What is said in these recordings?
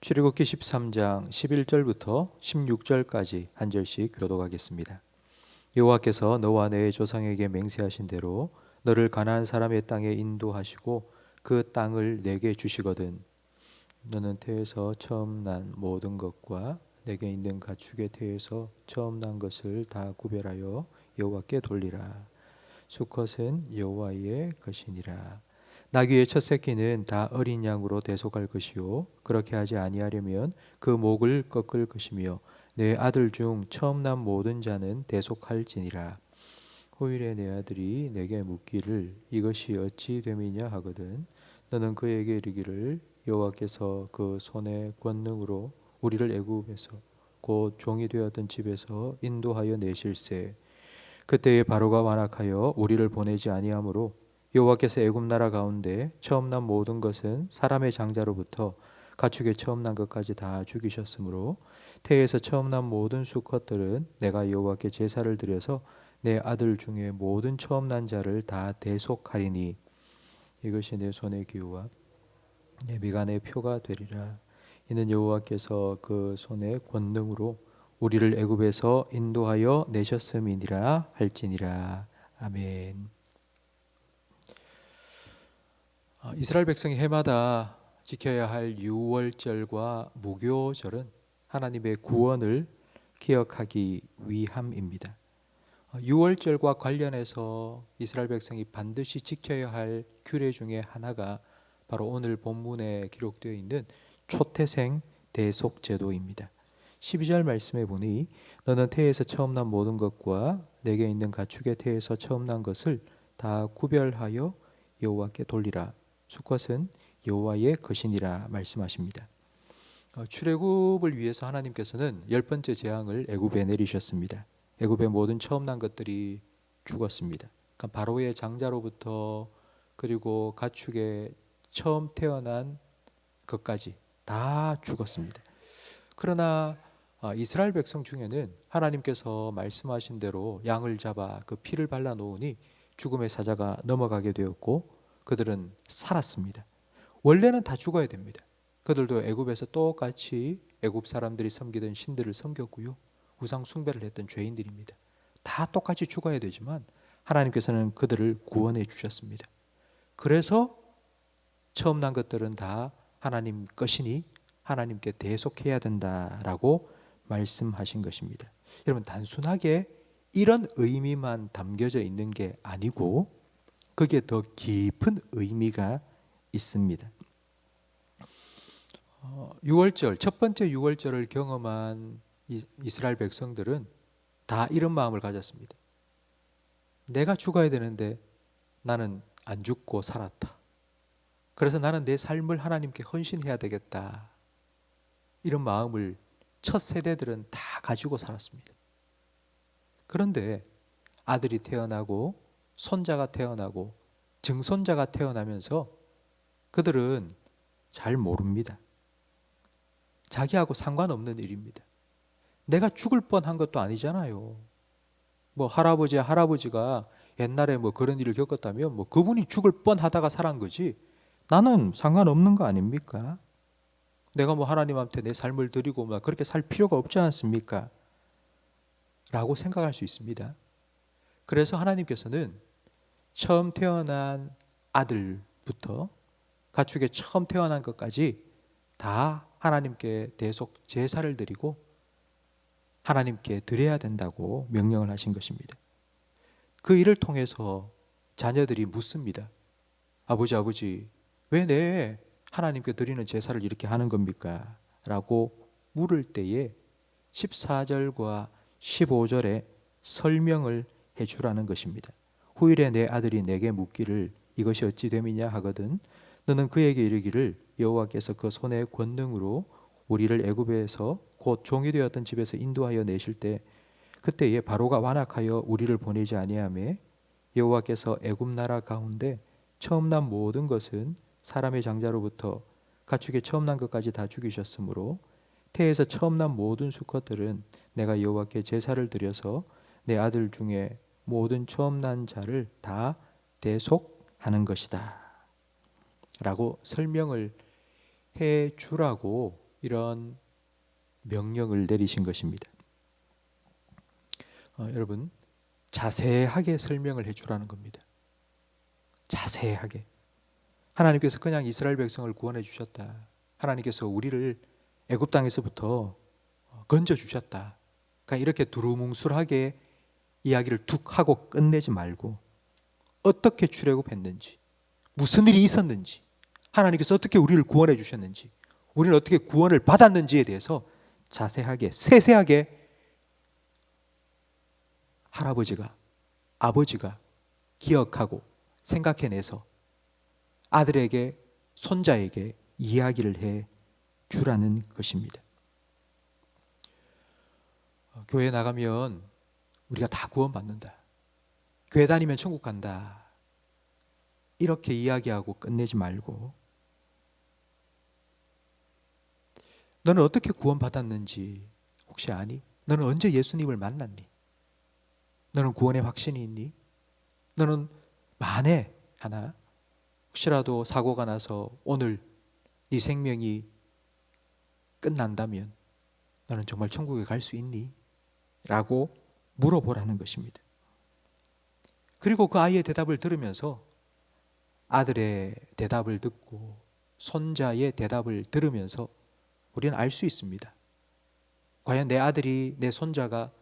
출애굽기 13장 11절부터 16절까지 한 절씩 교독하겠습니다. 여호와께서 너와 내 조상에게 맹세하신 대로 너를 가나안 사람의 땅에 인도하시고 그 땅을 내게 주시거든 너는 태에서 처음 난 모든 것과 내게 있는 가축의 태에서 처음 난 것을 다 구별하여 여호와께 돌리라. 수컷은 여호와의 것이니라. 나귀의 첫 새끼는 다 어린 양으로 대속할 것이요 그렇게 하지 아니하려면 그 목을 꺾을 것이며 내 아들 중 처음 난 모든 자는 대속할지니라. 후일에 내 아들이 내게 묻기를 이것이 어찌 됨이냐 하거든 너는 그에게 이르기를 여호와께서 그 손의 권능으로 우리를 애굽에서 곧 종이 되었던 집에서 인도하여 내실세. 그때에 바로가 완악하여 우리를 보내지 아니하므로 여호와께서 애굽 나라 가운데 처음 난 모든 것은 사람의 장자로부터 가축의 처음 난 것까지 다 죽이셨으므로 태에서 처음 난 모든 수컷들은 내가 여호와께 제사를 드려서 내 아들 중에 모든 처음 난 자를 다 대속하리니 이것이 내 손의 기호와 내 미간의 표가 되리라. 이는 여호와께서 그 손의 권능으로 우리를 애굽에서 인도하여 내셨음이니라 할지니라. 아멘. 이스라엘 백성이 해마다 지켜야 할 유월절과 무교절은 하나님의 구원을 기억하기 위함입니다. 유월절과 관련해서 이스라엘 백성이 반드시 지켜야 할 규례 중에 하나가 바로 오늘 본문에 기록되어 있는 초태생 대속 제도입니다. 12절 말씀에 보니 너는 태에서 처음 난 모든 것과 내게 있는 가축의 태에서 처음 난 것을 다 구별하여 여호와께 돌리라. 수컷은 여호와의 것이니라 말씀하십니다. 출애굽을 위해서 하나님께서는 10번째 재앙을 애굽에 내리셨습니다. 애굽의 모든 처음 난 것들이 죽었습니다. 그러니까 바로의 장자로부터 그리고 가축의 처음 태어난 것까지 다 죽었습니다. 그러나 이스라엘 백성 중에는 하나님께서 말씀하신 대로 양을 잡아 그 피를 발라 놓으니 죽음의 사자가 넘어가게 되었고 그들은 살았습니다. 원래는 다 죽어야 됩니다. 그들도 애굽에서 똑같이 애굽 사람들이 섬기던 신들을 섬겼고요. 우상 숭배를 했던 죄인들입니다. 다 똑같이 죽어야 되지만 하나님께서는 그들을 구원해 주셨습니다. 그래서 처음 난 것들은 다 하나님 것이니 하나님께 대속해야 된다라고 말씀하신 것입니다. 여러분 단순하게 이런 의미만 담겨져 있는 게 아니고 그게 더 깊은 의미가 있습니다. 유월절 첫 번째 유월절을 경험한 이스라엘 백성들은 다 이런 마음을 가졌습니다. 내가 죽어야 되는데 나는 안 죽고 살았다. 그래서 나는 내 삶을 하나님께 헌신해야 되겠다. 이런 마음을 첫 세대들은 다 가지고 살았습니다. 그런데 아들이 태어나고 손자가 태어나고 증손자가 태어나면서 그들은 잘 모릅니다. 자기하고 상관없는 일입니다. 내가 죽을 뻔한 것도 아니잖아요. 뭐 할아버지가 옛날에 뭐 그런 일을 겪었다면 뭐 그분이 죽을 뻔하다가 살은 거지 나는 상관없는 거 아닙니까? 내가 뭐 하나님한테 내 삶을 드리고 막 그렇게 살 필요가 없지 않습니까? 라고 생각할 수 있습니다. 그래서 하나님께서는 처음 태어난 아들부터 가축에 처음 태어난 것까지 다 하나님께 대속 제사를 드리고 하나님께 드려야 된다고 명령을 하신 것입니다. 그 일을 통해서 자녀들이 묻습니다. 아버지 왜 내 하나님께 드리는 제사를 이렇게 하는 겁니까? 라고 물을 때에 14절과 15절에 설명을 해주라는 것입니다. 후일에 내 아들이 내게 묻기를 이것이 어찌 됨이냐 하거든 너는 그에게 이르기를 여호와께서 그 손의 권능으로 우리를 애굽에서 곧 종이 되었던 집에서 인도하여 내실 때 그때에 바로가 완악하여 우리를 보내지 아니하며 여호와께서 애굽 나라 가운데 처음 난 모든 것은 사람의 장자로부터 가축의 처음 난 것까지 다 죽이셨으므로 태에서 처음 난 모든 수컷들은 내가 여호와께 제사를 드려서 내 아들 중에 모든 처음 난 자를 다 대속하는 것이다 라고 설명을 해 주라고 이런 명령을 내리신 것입니다. 여러분, 자세하게 설명을 해주라는 겁니다. 자세하게. 하나님께서 그냥 이스라엘 백성을 구원해 주셨다. 하나님께서 우리를 애굽 땅에서부터 건져 주셨다. 그러니까 이렇게 두루뭉술하게 이야기를 툭 하고 끝내지 말고 어떻게 출애굽했는지, 무슨 일이 있었는지, 하나님께서 어떻게 우리를 구원해 주셨는지, 우리는 어떻게 구원을 받았는지에 대해서 자세하게, 세세하게 할아버지가, 아버지가 기억하고 생각해내서 아들에게, 손자에게 이야기를 해 주라는 것입니다. 교회 나가면 우리가 다 구원받는다. 교회 다니면 천국 간다. 이렇게 이야기하고 끝내지 말고 너는 어떻게 구원받았는지 혹시 아니? 너는 언제 예수님을 만났니? 너는 구원의 확신이 있니? 너는 만에 하나 혹시라도 사고가 나서 오늘 네 생명이 끝난다면 너는 정말 천국에 갈 수 있니? 라고 물어보라는 것입니다. 그리고 그 아이의 대답을 들으면서 아들의 대답을 듣고 손자의 대답을 들으면서 우리는 알 수 있습니다. 과연 내 아들이, 내 손자가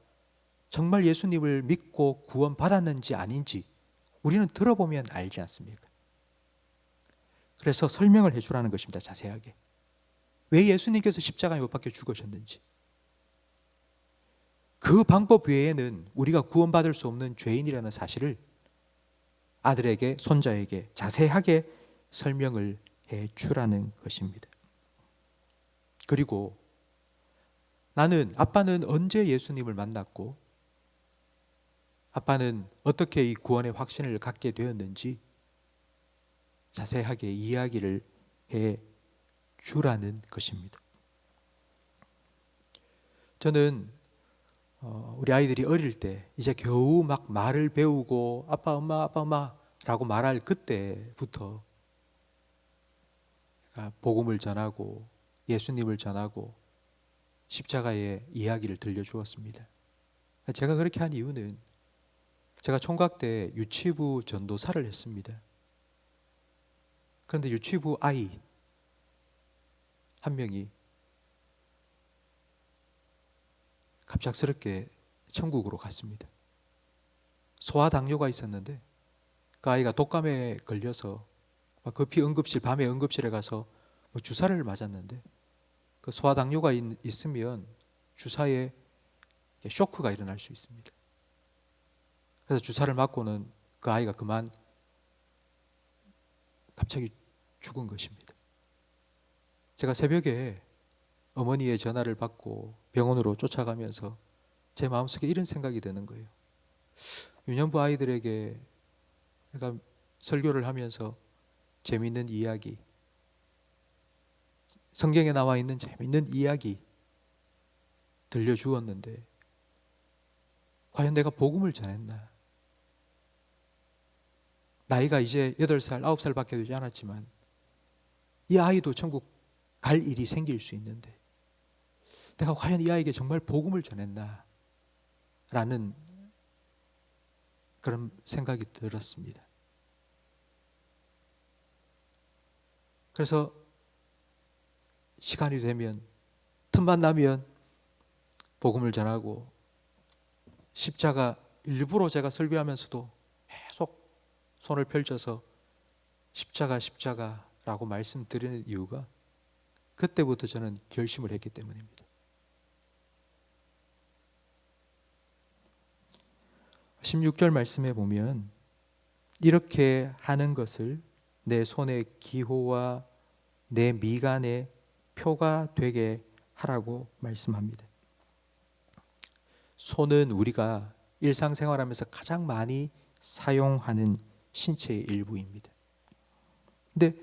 정말 예수님을 믿고 구원받았는지 아닌지 우리는 들어보면 알지 않습니까? 그래서 설명을 해주라는 것입니다. 자세하게. 왜 예수님께서 십자가에 못 박혀 죽으셨는지, 그 방법 외에는 우리가 구원받을 수 없는 죄인이라는 사실을 아들에게, 손자에게 자세하게 설명을 해주라는 것입니다. 그리고 아빠는 언제 예수님을 만났고 아빠는 어떻게 이 구원의 확신을 갖게 되었는지 자세하게 이야기를 해 주라는 것입니다. 저는 우리 아이들이 어릴 때 이제 겨우 막 말을 배우고 아빠 엄마 라고 말할 그때부터 복음을 전하고 예수님을 전하고 십자가의 이야기를 들려주었습니다. 제가 그렇게 한 이유는 제가 총각 때 유치부 전도사를 했습니다. 그런데 유치부 아이 한 명이 갑작스럽게 천국으로 갔습니다. 소아당뇨가 있었는데 그 아이가 독감에 걸려서 급히 응급실, 밤에 응급실에 가서 주사를 맞았는데 그 소아당뇨가 있으면 주사에 쇼크가 일어날 수 있습니다. 그래서 주사를 맞고는 그 아이가 그만 갑자기 죽은 것입니다. 제가 새벽에 어머니의 전화를 받고 병원으로 쫓아가면서 제 마음속에 이런 생각이 드는 거예요. 유년부 아이들에게 제가 설교를 하면서 재미있는 이야기, 성경에 나와 있는 재미있는 이야기 들려주었는데 과연 내가 복음을 전했나? 나이가 이제 8살, 9살밖에 되지 않았지만 이 아이도 천국 갈 일이 생길 수 있는데 내가 과연 이 아이에게 정말 복음을 전했나? 라는 그런 생각이 들었습니다. 그래서 시간이 되면, 틈만 나면 복음을 전하고 십자가, 일부러 제가 설교하면서도 계속 손을 펼쳐서 십자가라고 말씀드리는 이유가 그때부터 저는 결심을 했기 때문입니다. 16절 말씀에 보면 이렇게 하는 것을 내 손의 기호와 내 미간의 표가 되게 하라고 말씀합니다. 손은 우리가 일상생활하면서 가장 많이 사용하는 신체의 일부입니다. 근데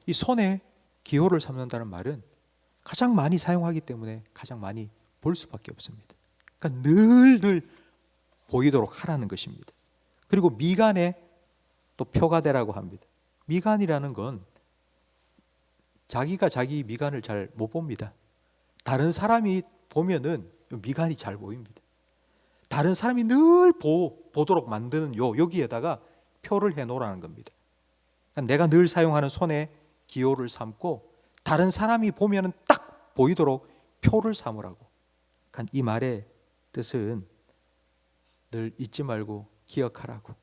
이 손에 기호를 삼는다는 말은 가장 많이 사용하기 때문에 가장 많이 볼 수밖에 없습니다. 그러니까 늘 보이도록 하라는 것입니다. 그리고 미간에 또 표가 되라고 합니다. 미간이라는 건 자기가 자기 미간을 잘 못 봅니다. 다른 사람이 보면은 미간이 잘 보입니다. 다른 사람이 늘 보도록 만드는 여기에다가 표를 해놓으라는 겁니다. 그러니까 내가 늘 사용하는 손에 기호를 삼고 다른 사람이 보면은 딱 보이도록 표를 삼으라고. 그러니까 이 말의 뜻은 늘 잊지 말고 기억하라고.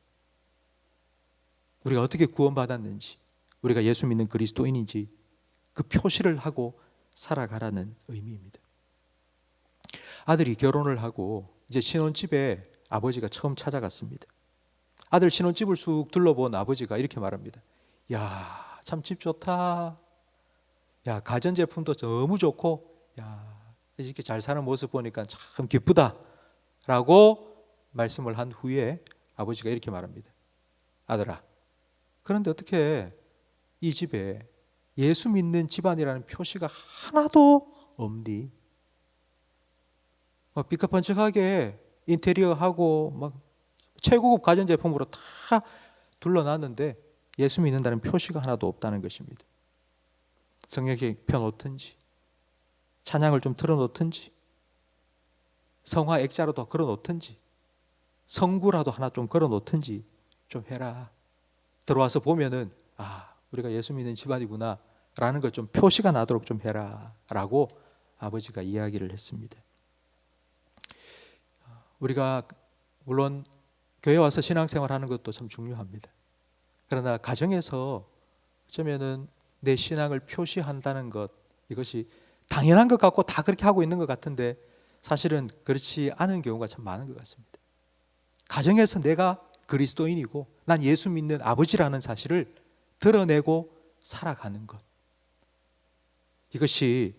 우리가 어떻게 구원받았는지, 우리가 예수 믿는 그리스도인인지 그 표시를 하고 살아가라는 의미입니다. 아들이 결혼을 하고 이제 신혼집에 아버지가 처음 찾아갔습니다. 아들 신혼집을 쑥 둘러본 아버지가 이렇게 말합니다. 야, 참 집 좋다. 야, 가전제품도 너무 좋고, 야, 이렇게 잘 사는 모습 보니까 참 기쁘다. 라고 말씀을 한 후에 아버지가 이렇게 말합니다. 아들아, 그런데 어떻게 이 집에 예수 믿는 집안이라는 표시가 하나도 없니? 막 삐까뻔쩍하게 인테리어하고 막 최고급 가전제품으로 다 둘러놨는데 예수 믿는다는 표시가 하나도 없다는 것입니다. 성경에 펴놓든지 찬양을 좀 틀어놓든지 성화 액자라도 걸어놓든지 성구라도 하나 좀 걸어놓든지 좀 해라. 들어와서 보면은 우리가 예수 믿는 집안이구나 라는 걸 좀 표시가 나도록 좀 해라 라고 아버지가 이야기를 했습니다. 우리가 물론 교회 와서 신앙생활 하는 것도 참 중요합니다. 그러나 가정에서 어쩌면은 내 신앙을 표시한다는 것, 이것이 당연한 것 같고 다 그렇게 하고 있는 것 같은데 사실은 그렇지 않은 경우가 참 많은 것 같습니다. 가정에서 내가 그리스도인이고 난 예수 믿는 아버지라는 사실을 드러내고 살아가는 것, 이것이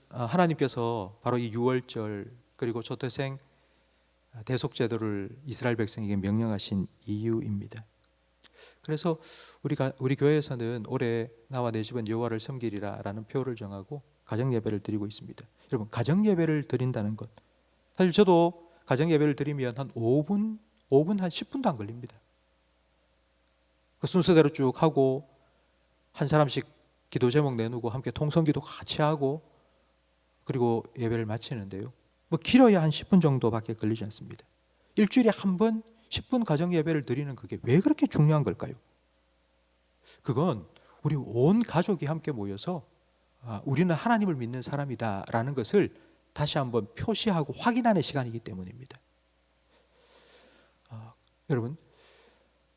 하나님께서 바로 이 유월절 그리고 초태생 대속제도를 이스라엘 백성에게 명령하신 이유입니다. 그래서 우리 교회에서는 올해 나와 내 집은 여호와를 섬기리라 라는 표를 정하고 가정 예배를 드리고 있습니다. 여러분, 가정 예배를 드린다는 것, 사실 저도 가정 예배를 드리면 한 5분 한 10분도 안 걸립니다. 그 순서대로 쭉 하고 한 사람씩 기도 제목 내누고 함께 통성기도 같이 하고 그리고 예배를 마치는데요, 뭐 길어야 한 10분 정도밖에 걸리지 않습니다. 일주일에 한 번 10분 가정 예배를 드리는 그게 왜 그렇게 중요한 걸까요? 그건 우리 온 가족이 함께 모여서 우리는 하나님을 믿는 사람이다 라는 것을 다시 한번 표시하고 확인하는 시간이기 때문입니다. 여러분,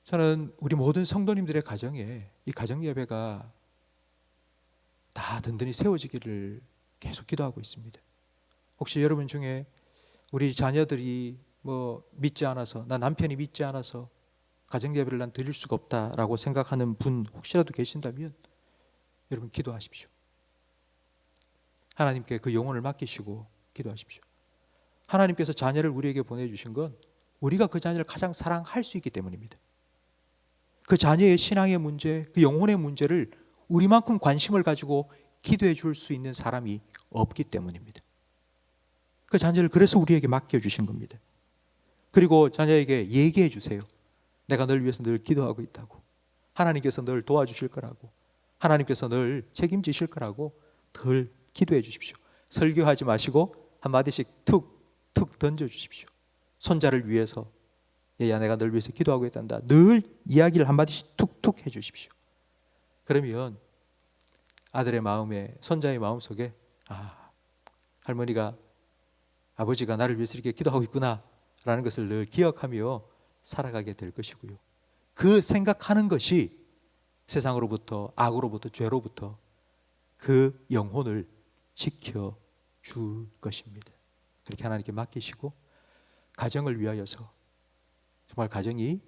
저는 우리 모든 성도님들의 가정에 이 가정 예배가 다 든든히 세워지기를 계속 기도하고 있습니다. 혹시 여러분 중에 우리 자녀들이 믿지 않아서, 나 남편이 믿지 않아서 가정 예배를 난 드릴 수가 없다라고 생각하는 분 혹시라도 계신다면 여러분 기도하십시오. 하나님께 그 영혼을 맡기시고 기도하십시오. 하나님께서 자녀를 우리에게 보내주신 건 우리가 그 자녀를 가장 사랑할 수 있기 때문입니다. 그 자녀의 신앙의 문제, 그 영혼의 문제를 우리만큼 관심을 가지고 기도해 줄 수 있는 사람이 없기 때문입니다. 그 자녀를 그래서 우리에게 맡겨주신 겁니다. 그리고 자녀에게 얘기해 주세요. 내가 널 위해서 늘 기도하고 있다고, 하나님께서 널 도와주실 거라고, 하나님께서 널 책임지실 거라고 늘 기도해 주십시오. 설교하지 마시고 한마디씩 툭툭 던져주십시오. 손자를 위해서, 얘야 내가 널 위해서 기도하고 있단다, 늘 이야기를 한마디씩 툭툭 해주십시오. 그러면 아들의 마음에, 손자의 마음속에 할머니가, 아버지가 나를 위해서 이렇게 기도하고 있구나 라는 것을 늘 기억하며 살아가게 될 것이고요, 그 생각하는 것이 세상으로부터, 악으로부터, 죄로부터 그 영혼을 지켜줄 것입니다. 그렇게 하나님께 맡기시고 가정을 위하여서 정말 가정이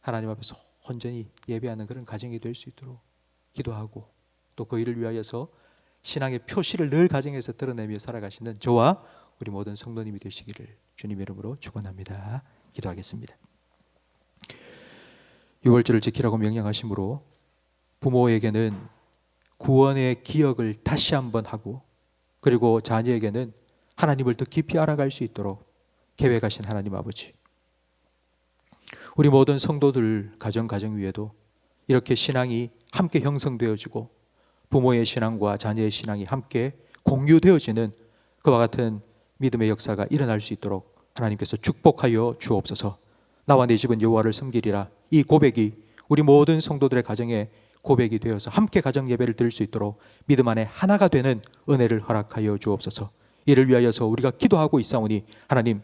하나님 앞에서 온전히 예배하는 그런 가정이 될 수 있도록 기도하고, 또 그 일을 위하여서 신앙의 표시를 늘 가정에서 드러내며 살아가시는 저와 우리 모든 성도님이 되시기를 주님 이름으로 축원합니다. 기도하겠습니다. 유월절을 지키라고 명령하심으로 부모에게는 구원의 기억을 다시 한번 하고, 그리고 자녀에게는 하나님을 더 깊이 알아갈 수 있도록 계획하신 하나님 아버지, 우리 모든 성도들 가정 위에도 이렇게 신앙이 함께 형성되어지고 부모의 신앙과 자녀의 신앙이 함께 공유되어지는 그와 같은 믿음의 역사가 일어날 수 있도록 하나님께서 축복하여 주옵소서. 나와 내 집은 여호와를 섬기리라. 이 고백이 우리 모든 성도들의 가정에 고백이 되어서 함께 가정 예배를 드릴 수 있도록 믿음 안에 하나가 되는 은혜를 허락하여 주옵소서. 이를 위하여서 우리가 기도하고 있사오니 하나님,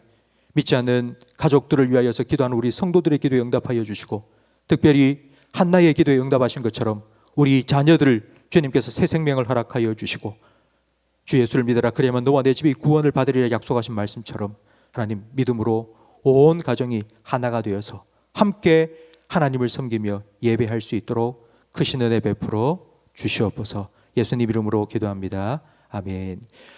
믿지 않는 가족들을 위하여서 기도하는 우리 성도들의 기도에 응답하여 주시고, 특별히 한나의 기도에 응답하신 것처럼 우리 자녀들을 주님께서 새 생명을 허락하여 주시고, 주 예수를 믿으라 그리하면 너와 내 집이 구원을 받으리라 약속하신 말씀처럼 하나님, 믿음으로 온 가정이 하나가 되어서 함께 하나님을 섬기며 예배할 수 있도록 크신 은혜 베풀어 주시옵소서. 예수님 이름으로 기도합니다. 아멘.